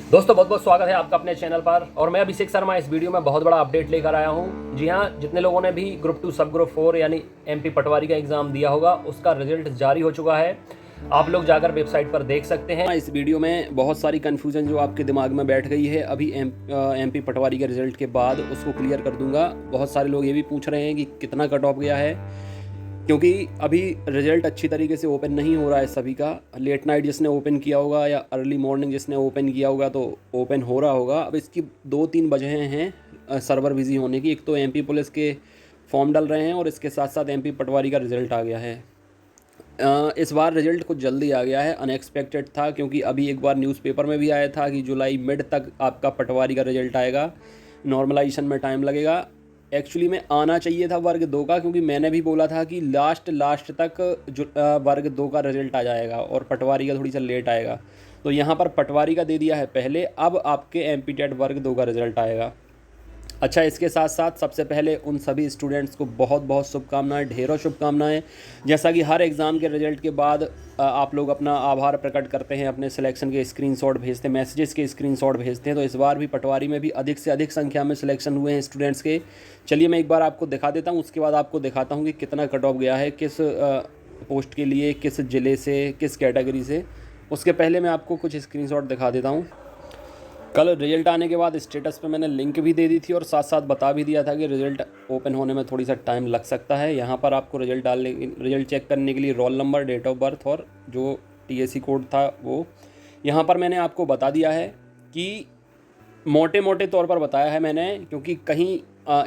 दोस्तों बहुत बहुत स्वागत है आपका अपने चैनल पर। और मैं अभिषेक शर्मा इस वीडियो में बहुत बड़ा अपडेट लेकर आया हूं। जी हां, जितने लोगों ने भी ग्रुप 2 सब ग्रुप 4 यानी एमपी पटवारी का एग्ज़ाम दिया होगा उसका रिजल्ट जारी हो चुका है। आप लोग जाकर वेबसाइट पर देख सकते हैं। इस वीडियो में बहुत सारी कन्फ्यूज़न जो आपके दिमाग में बैठ गई है अभी एमपी पटवारी के रिजल्ट के बाद उसको क्लियर कर दूंगा। बहुत सारे लोग ये भी पूछ रहे हैं कि कितना कट ऑफ गया है, क्योंकि अभी रिजल्ट अच्छी तरीके से ओपन नहीं हो रहा है सभी का। लेट नाइट जिसने ओपन किया होगा या अर्ली मॉर्निंग जिसने ओपन किया होगा तो ओपन हो रहा होगा। अब इसकी 2-3 वजहें हैं सर्वर बिजी होने की। एक तो एमपी पुलिस के फॉर्म डल रहे हैं और इसके साथ साथ एमपी पटवारी का रिज़ल्ट आ गया है। इस बार रिज़ल्ट कुछ जल्दी आ गया है, अनएक्सपेक्टेड था, क्योंकि अभी एक बार न्यूज़पेपर में भी आया था कि जुलाई मिड तक आपका पटवारी का रिज़ल्ट आएगा, नॉर्मलाइजेशन में टाइम लगेगा। एक्चुअली में आना चाहिए था वर्ग 2 का, क्योंकि मैंने भी बोला था कि लास्ट तक वर्ग 2 का रिज़ल्ट आ जाएगा और पटवारी का थोड़ी सा लेट आएगा। तो यहाँ पर पटवारी का दे दिया है पहले, अब आपके एमपी टेट वर्ग 2 का रिज़ल्ट आएगा। अच्छा, इसके साथ साथ सबसे पहले उन सभी स्टूडेंट्स को बहुत बहुत शुभकामनाएं, ढेरों शुभकामनाएं। जैसा कि हर एग्ज़ाम के रिजल्ट के बाद आप लोग अपना आभार प्रकट करते हैं, अपने सिलेक्शन के स्क्रीनशॉट भेजते हैं, मैसेजेस के स्क्रीनशॉट भेजते हैं, तो इस बार भी पटवारी में भी अधिक से अधिक संख्या में सिलेक्शन हुए हैं स्टूडेंट्स के। चलिए मैं एक बार आपको दिखा देता हूँ, उसके बाद आपको दिखाता हूँ कि कितना कट ऑफ गया है, किस पोस्ट के लिए, किस ज़िले से, किस कैटेगरी से। उसके पहले मैं आपको कुछ स्क्रीनशॉट दिखा देता हूँ। कल रिज़ल्ट आने के बाद स्टेटस पे मैंने लिंक भी दे दी थी और साथ साथ बता भी दिया था कि रिज़ल्ट ओपन होने में थोड़ी सा टाइम लग सकता है। यहाँ पर आपको रिज़ल्ट चेक करने के लिए roll number, date of birth और जो टीएसी कोड था वो यहाँ पर मैंने आपको बता दिया है। कि मोटे मोटे तौर पर बताया है मैंने, क्योंकि कहीं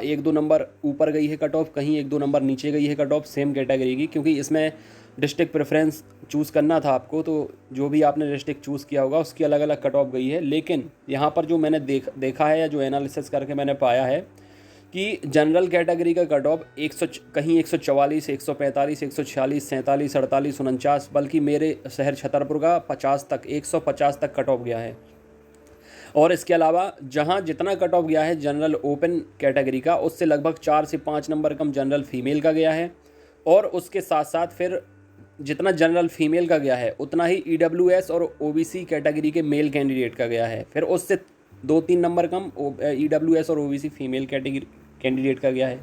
1-2 नंबर ऊपर गई है कट ऑफ, कहीं 1-2 नंबर नीचे गई है कट ऑफ सेम कैटेगरी की, क्योंकि इसमें डिस्ट्रिक्ट प्रेफरेंस चूज़ करना था आपको, तो जो भी आपने डिस्ट्रिक्ट चूज़ किया होगा उसकी अलग अलग कट ऑफ गई है। लेकिन यहाँ पर जो मैंने देखा है या जो एनालिसिस करके मैंने पाया है कि जनरल कैटेगरी का कट ऑफ 100 कहीं 144, 145, 146, 47, 48, 49, बल्कि मेरे शहर छतरपुर का 50 तक, 150 तक कट ऑफ गया है। और इसके अलावा जहाँ जितना कट ऑफ गया है जनरल ओपन कैटेगरी का, उससे लगभग 4 से 5 नंबर कम जनरल फीमेल का गया है। और उसके साथ साथ फिर जितना जनरल फीमेल का गया है उतना ही ईडब्ल्यूएस और ओबीसी कैटेगरी के मेल कैंडिडेट का गया है। फिर उससे 2-3 नंबर कम ईडब्ल्यूएस और ओबीसी फीमेल कैटेगरी कैंडिडेट का गया है।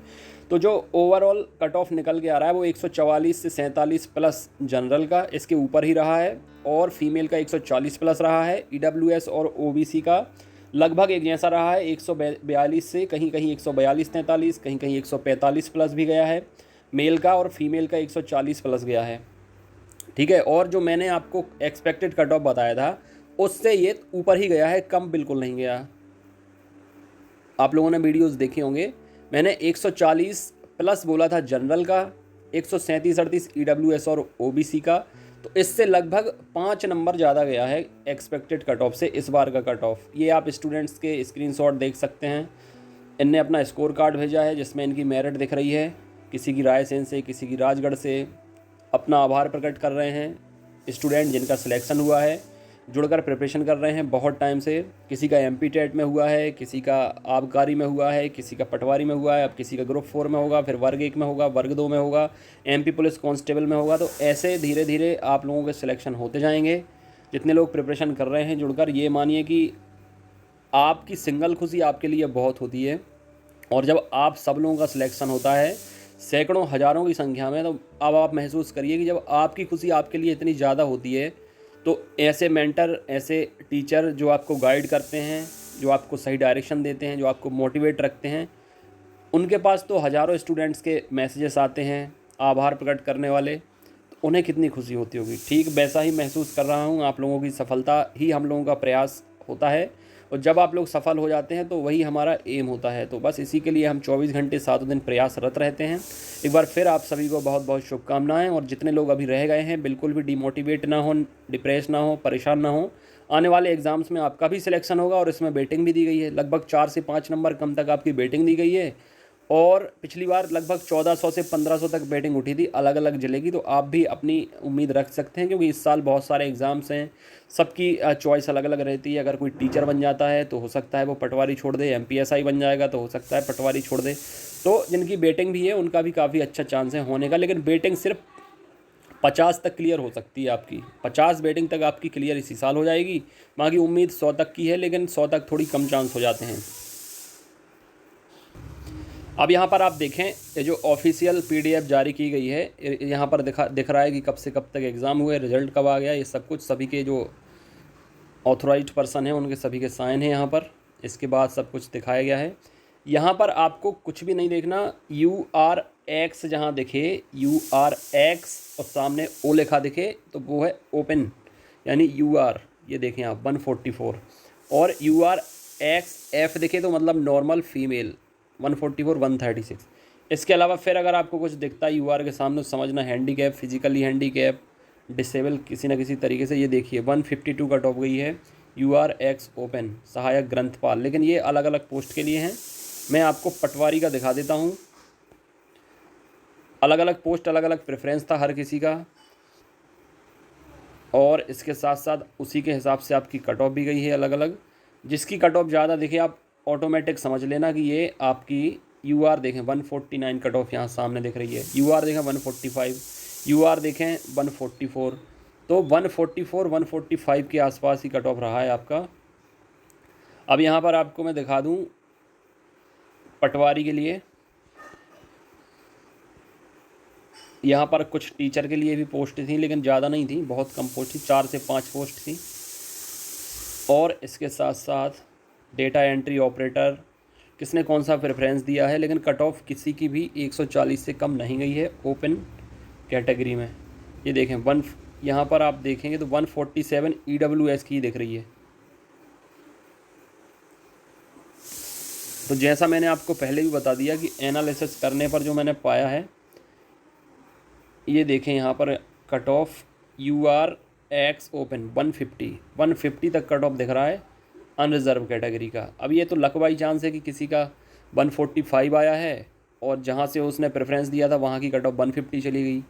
तो जो ओवरऑल कट ऑफ निकल के आ रहा है वो 144 से 47 प्लस जनरल का इसके ऊपर ही रहा है, और फीमेल का 140 प्लस रहा है। ईडब्ल्यूएस और ओबीसी का लगभग एक जैसा रहा है, 142 से कहीं कहीं 142-43, कहीं कहीं 145 प्लस भी गया है मेल का, और फीमेल का 140 प्लस गया है। ठीक है, और जो मैंने आपको एक्सपेक्टेड कट ऑफ बताया था उससे ये ऊपर ही गया है, कम बिल्कुल नहीं गया। आप लोगों ने वीडियोस देखे होंगे, मैंने 140 प्लस बोला था जनरल का, 137-38 ईडब्ल्यूएस और ओबीसी का, तो इससे लगभग 5 नंबर ज़्यादा गया है एक्सपेक्टेड कट ऑफ से इस बार का कट ऑफ। ये आप स्टूडेंट्स के स्क्रीनशॉट देख सकते हैं। इनने अपना स्कोर कार्ड भेजा है जिसमें इनकी मेरिट दिख रही है, किसी की रायसेन से, किसी की राजगढ़ से। अपना आभार प्रकट कर रहे हैं स्टूडेंट जिनका सिलेक्शन हुआ है, जुड़कर प्रिपरेशन कर रहे हैं बहुत टाइम से। किसी का एमपी टेट में हुआ है, किसी का आबकारी में हुआ है, किसी का पटवारी में हुआ है, अब किसी का ग्रुप 4 में होगा, फिर वर्ग 1 में होगा, वर्ग 2 में होगा, एमपी पुलिस कांस्टेबल में होगा। तो ऐसे धीरे धीरे आप लोगों के सिलेक्शन होते जाएंगे। जितने लोग प्रिपरेशन कर रहे हैं जुड़कर, ये मानिए कि आपकी सिंगल खुशी आपके लिए बहुत होती है। और जब आप सब लोगों का सिलेक्शन होता है सैकड़ों हज़ारों की संख्या में, तो अब आप महसूस करिए कि जब आपकी खुशी आपके लिए इतनी ज़्यादा होती है तो ऐसे मेंटर, ऐसे टीचर जो आपको गाइड करते हैं, जो आपको सही डायरेक्शन देते हैं, जो आपको मोटिवेट रखते हैं, उनके पास तो हज़ारों स्टूडेंट्स के मैसेजेस आते हैं आभार प्रकट करने वाले, तो उन्हें कितनी खुशी होती होगी। ठीक वैसा ही महसूस कर रहा हूँ। आप लोगों की सफलता ही हम लोगों का प्रयास होता है, और जब आप लोग सफल हो जाते हैं तो वही हमारा एम होता है। तो बस इसी के लिए हम 24 घंटे 7 दिन प्रयासरत रहते हैं। एक बार फिर आप सभी को बहुत बहुत शुभकामनाएं। और जितने लोग अभी रह गए हैं, बिल्कुल भी डिमोटिवेट ना हो, डिप्रेस ना हो, परेशान ना हो। आने वाले एग्ज़ाम्स में आपका भी सिलेक्शन होगा और इसमें वेटिंग भी दी गई है। लगभग 4 से 5 नंबर कम तक आपकी वेटिंग दी गई है, और पिछली बार लगभग 1400 से 1500 तक बैटिंग उठी थी अलग अलग ज़िले की। तो आप भी अपनी उम्मीद रख सकते हैं, क्योंकि इस साल बहुत सारे एग्ज़ाम्स हैं, सबकी चॉइस अलग अलग रहती है। अगर कोई टीचर बन जाता है तो हो सकता है वो पटवारी छोड़ दे, एमपीएसआई बन जाएगा तो हो सकता है पटवारी छोड़ दे। तो जिनकी बैटिंग भी है उनका भी काफ़ी अच्छा चांस है होने का, लेकिन बैटिंग सिर्फ 50 तक क्लियर हो सकती है आपकी, 50 बेटिंग तक आपकी क्लियर इसी साल हो जाएगी। बाकी उम्मीद 100 तक की है, लेकिन 100 तक थोड़ी कम चांस हो जाते हैं। अब यहाँ पर आप देखें, ये जो ऑफिशियल PDF जारी की गई है, यहाँ पर दिख रहा है कि कब से कब तक एग्ज़ाम हुए, रिजल्ट कब आ गया, ये सब कुछ सभी के जो ऑथोराइज्ड पर्सन हैं उनके सभी के साइन हैं यहाँ पर। इसके बाद सब कुछ दिखाया गया है। यहाँ पर आपको कुछ भी नहीं देखना। URX जहाँ दिखे, URX और सामने O लिखा दिखे तो वो है ओपन, यानी UR, ये देखें आप 144, और URXF दिखे तो मतलब नॉर्मल फीमेल 144 136। इसके अलावा फिर अगर आपको कुछ दिखता है UR के सामने तो समझना हैंडीकैप, फिजिकली हैंडीकैप, डिसेबल किसी न किसी तरीके से। ये देखिए 152 कट ऑफ गई है URX ओपन सहायक ग्रंथपाल, लेकिन ये अलग अलग पोस्ट के लिए हैं। मैं आपको पटवारी का दिखा देता हूँ। अलग अलग पोस्ट, अलग अलग प्रेफरेंस था हर किसी का, और इसके साथ साथ उसी के हिसाब से आपकी कट ऑफ भी गई है अलग अलग। जिसकी कट ऑफ ज़्यादा दिखे आप ऑटोमेटिक समझ लेना कि ये आपकी UR देखें 149 कट ऑफ यहाँ सामने दिख रही है, UR देखें 145, UR देखें 144, तो 144 145 के आसपास ही कट ऑफ रहा है आपका। अब यहाँ पर आपको मैं दिखा दूँ पटवारी के लिए, यहाँ पर कुछ टीचर के लिए भी पोस्ट थी, लेकिन ज़्यादा नहीं थी, बहुत कम पोस्ट थी, 4 से 5 पोस्ट थी। और इसके साथ साथ डेटा एंट्री ऑपरेटर, किसने कौन सा प्रेफरेंस दिया है, लेकिन कट ऑफ किसी की भी 140 से कम नहीं गई है ओपन कैटेगरी में। ये देखें यहाँ पर आप देखेंगे तो 147 EWS की दिख रही है। तो जैसा मैंने आपको पहले भी बता दिया कि एनालिसिस करने पर जो मैंने पाया है, ये देखें यहाँ पर कट ऑफ URX ओपन 150 तक कट ऑफ दिख रहा है अनरिजर्व कैटेगरी का। अब ये तो लक बाई चांस है कि किसी का 145 आया है और जहाँ से उसने प्रेफरेंस दिया था वहाँ की कट ऑफ 150 चली गई,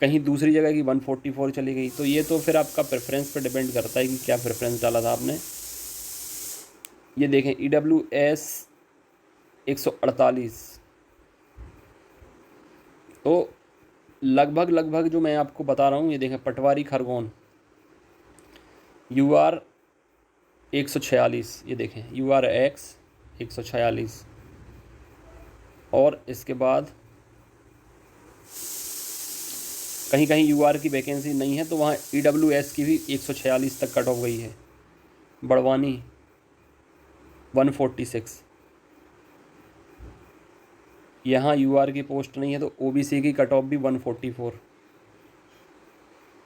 कहीं दूसरी जगह की 144 चली गई। तो ये तो फिर आपका प्रेफरेंस पे डिपेंड करता है कि क्या प्रेफरेंस डाला था आपने। ये देखें EWS 148, तो लगभग जो मैं आपको बता रहा हूँ, ये देखें पटवारी खरगोन UR 146, ये देखें URX 146, और इसके बाद कहीं कहीं UR की वैकेंसी नहीं है तो वहाँ EWS की भी 146 तक कट ऑफ गई है। बड़वानी 146, यहाँ UR की पोस्ट नहीं है तो OBC की कट ऑफ भी 144,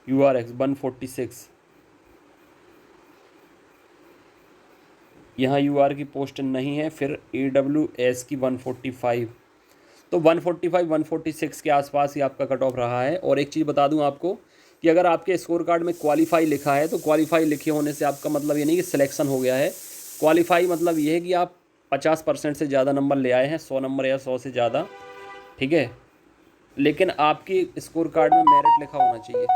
URX 146, यहाँ UR की पोस्ट नहीं है, फिर EWS की 145, तो 145 146 के आसपास ही आपका कट ऑफ रहा है। और एक चीज़ बता दूं आपको कि अगर आपके स्कोर कार्ड में क्वालिफाई लिखा है तो क्वालिफाई लिखे होने से आपका मतलब ये नहीं कि सिलेक्शन हो गया है। क्वालिफाई मतलब ये है कि आप 50% से ज़्यादा नंबर ले आए हैं, 100 नंबर या 100 से ज़्यादा, ठीक है, लेकिन आपकी स्कोर कार्ड में मेरिट लिखा होना चाहिए।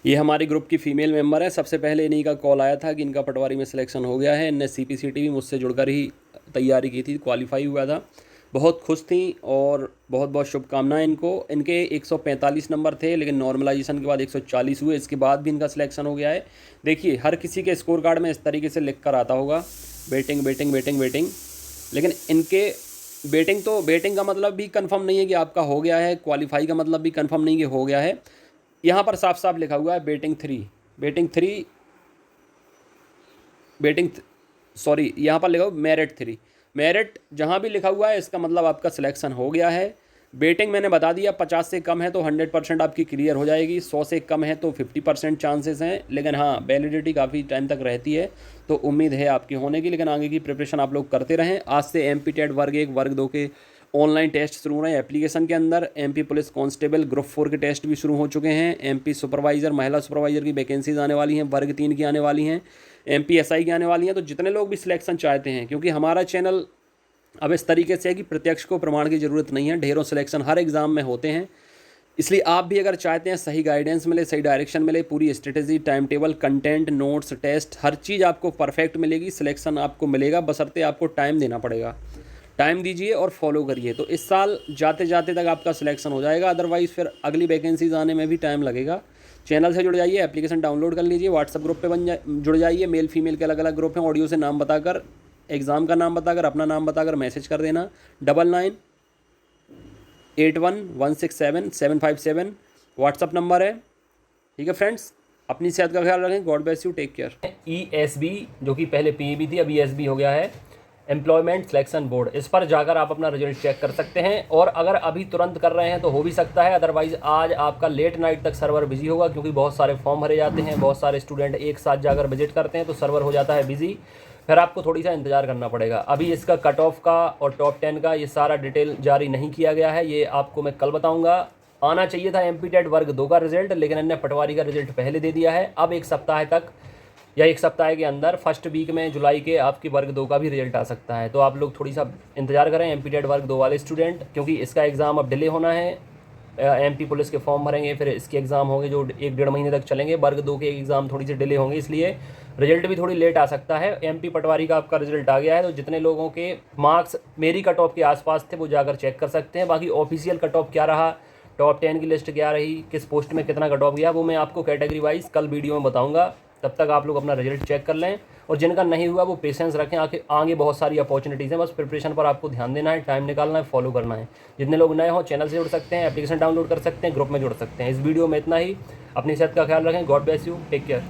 ये हमारे ग्रुप की फ़ीमेल मेंबर है। सबसे पहले इन्हीं का कॉल आया था कि इनका पटवारी में सिलेक्शन हो गया है। इनने CPCT भी मुझसे जुड़कर ही तैयारी की थी, क्वालिफाई हुआ था, बहुत खुश थी और बहुत बहुत शुभकामनाएं इनको। इनके 145 नंबर थे, लेकिन नॉर्मलाइजेशन के बाद 140 हुए, इसके बाद भी इनका सिलेक्शन हो गया है। देखिए हर किसी के स्कोर कार्ड में इस तरीके से लिख कर आता होगा वेटिंग वेटिंग वेटिंग वेटिंग, लेकिन इनके वेटिंग का मतलब भी कंफर्म नहीं है कि आपका हो गया है, क्वालिफाई का मतलब भी कंफर्म नहीं कि हो गया है। यहाँ पर साफ साफ लिखा हुआ है यहाँ पर लिखा हुआ मेरिट 3। मेरिट जहाँ भी लिखा हुआ है इसका मतलब आपका सिलेक्शन हो गया है। बेटिंग मैंने बता दिया 50 से कम है तो 100% आपकी क्लियर हो जाएगी, 100 से कम है तो 50% चांसेस हैं, लेकिन हाँ वैलिडिटी काफ़ी टाइम तक रहती है, तो उम्मीद है आपकी होने की। लेकिन आगे की प्रिपरेशन आप लोग करते रहें। आज से MP टेट वर्ग 1 वर्ग 2 के ऑनलाइन टेस्ट शुरू हो रहे हैं एप्लीकेशन के अंदर। MP पुलिस कांस्टेबल ग्रुप 4 के टेस्ट भी शुरू हो चुके हैं। MP सुपरवाइज़र, महिला सुपरवाइज़र की वैकेंसीज आने वाली हैं, वर्ग 3 की आने वाली हैं, MP SI की आने वाली हैं। तो जितने लोग भी सिलेक्शन चाहते हैं, क्योंकि हमारा चैनल अब इस तरीके से है कि प्रत्यक्ष को प्रमाण की ज़रूरत नहीं है, ढेरों सिलेक्शन हर एग्ज़ाम में होते हैं। इसलिए आप भी अगर चाहते हैं सही गाइडेंस मिले, सही डायरेक्शन मिले, पूरी strategy, time table, content, notes, test, हर चीज़ आपको परफेक्ट मिलेगी, सिलेक्शन आपको मिलेगा, बशर्ते आपको टाइम देना पड़ेगा। टाइम दीजिए और फॉलो करिए, तो इस साल जाते जाते तक आपका सिलेक्शन हो जाएगा, अदरवाइज़ फिर अगली वैकेंसीज आने में भी टाइम लगेगा। चैनल से जुड़ जाइए, एप्लीकेशन डाउनलोड कर लीजिए, व्हाट्सअप ग्रुप पे जुड़ जाइए, मेल फीमेल के अलग अलग ग्रुप हैं, ऑडियो से नाम बताकर, एग्ज़ाम का नाम बताकर, अपना नाम बताकर मैसेज कर देना। 9981167757 व्हाट्सअप नंबर है। ठीक है फ्रेंड्स, अपनी सेहत का ख्याल रखें। God bless you, take care. ESB जो कि पहले PEB थी, अब ESB हो गया है, एम्प्लॉयमेंट सिलेक्शन बोर्ड। इस पर जाकर आप अपना रिजल्ट चेक कर सकते हैं, और अगर अभी तुरंत कर रहे हैं तो हो भी सकता है, अदरवाइज़ आज आपका लेट नाइट तक सर्वर बिजी होगा, क्योंकि बहुत सारे फॉर्म भरे जाते हैं, बहुत सारे स्टूडेंट एक साथ जाकर विजिट करते हैं, तो सर्वर हो जाता है बिजी, फिर आपको थोड़ी सा इंतज़ार करना पड़ेगा। अभी इसका कट ऑफ का और टॉप 10 का ये सारा डिटेल जारी नहीं किया गया है, ये आपको मैं कल बताऊँगा। आना चाहिए था MP टेट वर्ग 2 का रिजल्ट, लेकिन इन्होंने पटवारी का रिजल्ट पहले दे दिया है। अब एक सप्ताह तक या एक सप्ताह के अंदर फर्स्ट वीक में जुलाई के आपकी वर्ग 2 का भी रिजल्ट आ सकता है, तो आप लोग थोड़ी सा इंतजार करें MP टेट वर्ग 2 वाले स्टूडेंट, क्योंकि इसका एग्ज़ाम अब डिले होना है। MP पुलिस के फॉर्म भरेंगे, फिर इसके एग्ज़ाम होंगे जो 1-1.5 महीने तक चलेंगे। वर्ग 2 के एग्ज़ाम थोड़ी सी डिले होंगे, इसलिए रिजल्ट भी थोड़ी लेट आ सकता है। MP पटवारी का आपका रिजल्ट आ गया है, तो जितने लोगों के मार्क्स मेरी कट ऑफ के आसपास थे वो जाकर चेक कर सकते हैं। बाकी ऑफिशियल कट ऑफ क्या रहा, टॉप 10 की लिस्ट क्या रही, किस पोस्ट में कितना कट ऑफ गया, वो मैं आपको कैटेगरी वाइज कल वीडियो में बताऊंगा। तब तक आप लोग अपना रिजल्ट चेक कर लें, और जिनका नहीं हुआ वो पेशेंस रखें, आगे बहुत सारी अपॉर्चुनिटीज़ हैं, बस प्रिपरेशन पर आपको ध्यान देना है, टाइम निकालना है, फॉलो करना है। जितने लोग नए हों चैनल से जुड़ सकते हैं, एप्लीकेशन डाउनलोड कर सकते हैं, ग्रुप में जुड़ सकते हैं। इस वीडियो में इतना ही। अपनी सेहत का ख्याल रखें। God bless you, take care.